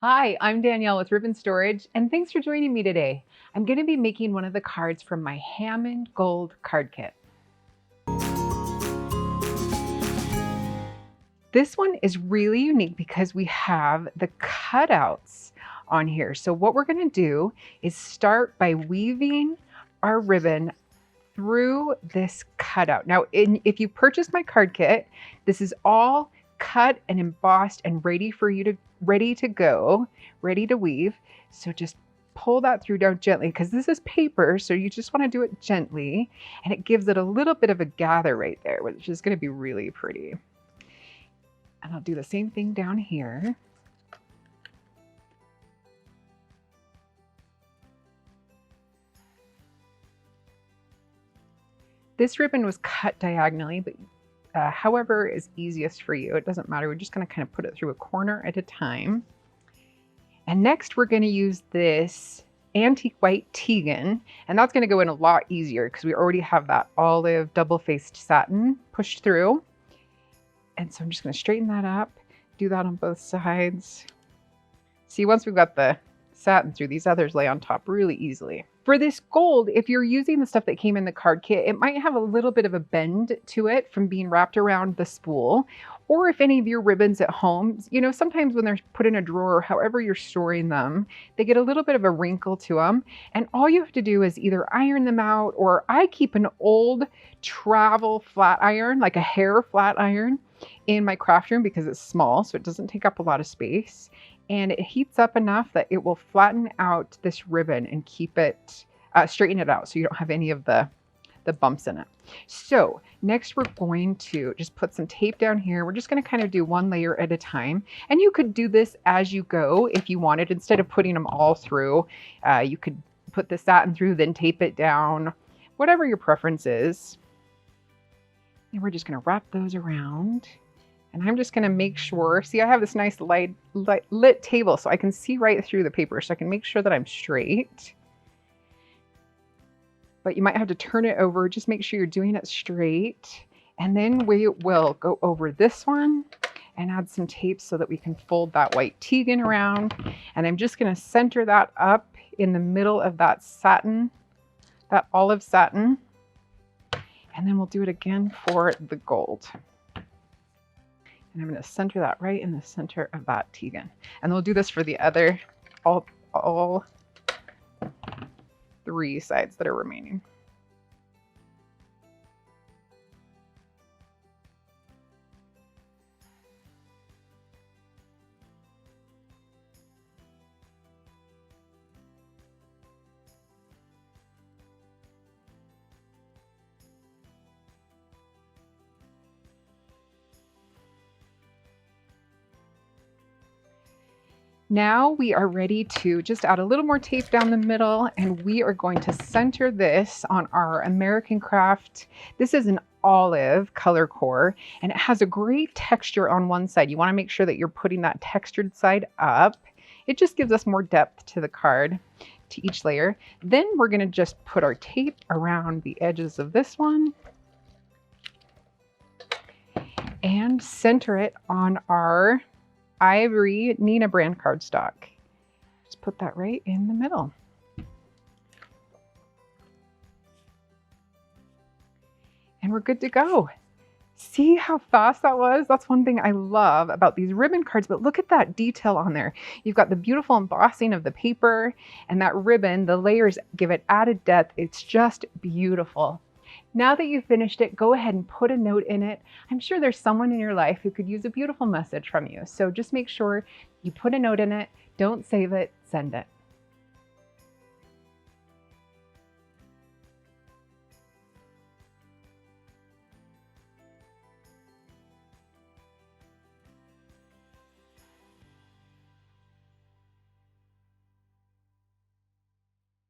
Hi, I'm Danielle with Ribbon Storage, and thanks for joining me today. I'm going to be making one of the cards from my Hamon Gold Card Kit. This one is really unique because we have the cutouts on here. So what we're going to do is start by weaving our ribbon through this cutout. Now, if you purchase my card kit, this is all cut and embossed and ready to go, ready to weave. So just pull that through down gently because this is paper, so you just want to do it gently, and it gives it a little bit of a gather right there, which is going to be really pretty. And I'll do the same thing down here. This ribbon was cut diagonally, but however is easiest for you. It doesn't matter. We're just going to kind of put it through a corner at a time. And next we're going to use this antique white Tegan, and that's going to go in a lot easier because we already have that olive double-faced satin pushed through. And so I'm just going to straighten that up, do that on both sides. See, once we've got the satin through, these others lay on top really easily. For this gold, if you're using the stuff that came in the card kit, it might have a little bit of a bend to it from being wrapped around the spool. Or if any of your ribbons at home, you know, sometimes when they're put in a drawer, however you're storing them, they get a little bit of a wrinkle to them. And all you have to do is either iron them out, or I keep an old travel flat iron, like a hair flat iron, in my craft room because it's small, so it doesn't take up a lot of space. And it heats up enough that it will flatten out this ribbon and keep it, straighten it out so you don't have any of the bumps in it. So next we're going to just put some tape down here. We're just going to kind of do one layer at a time. And you could do this as you go if you wanted. Instead of putting them all through, you could put the satin through, then tape it down, whatever your preference is. And we're just going to wrap those around. And I'm just going to make sure, see, I have this nice lit table so I can see right through the paper, so I can make sure that I'm straight. But you might have to turn it over. Just make sure you're doing it straight. And then we will go over this one and add some tape so that we can fold that white Tegan around. And I'm just going to center that up in the middle of that satin, that olive satin. And then we'll do it again for the gold. And I'm going to center that right in the center of that Tegan. And we'll do this for the other, all three sides that are remaining. Now we are ready to just add a little more tape down the middle, and we are going to center this on our American Craft. This is an olive color core, and it has a great texture on one side. You want to make sure that you're putting that textured side up. It just gives us more depth to the card, to each layer. Then we're going to just put our tape around the edges of this one and center it on our Ivory Nina brand cardstock. Just put that right in the middle. And we're good to go. See how fast that was? That's one thing I love about these ribbon cards, but look at that detail on there. You've got the beautiful embossing of the paper, and that ribbon, the layers give it added depth. It's just beautiful. Now that you've finished it, go ahead and put a note in it. I'm sure there's someone in your life who could use a beautiful message from you. So just make sure you put a note in it, don't save it, send it.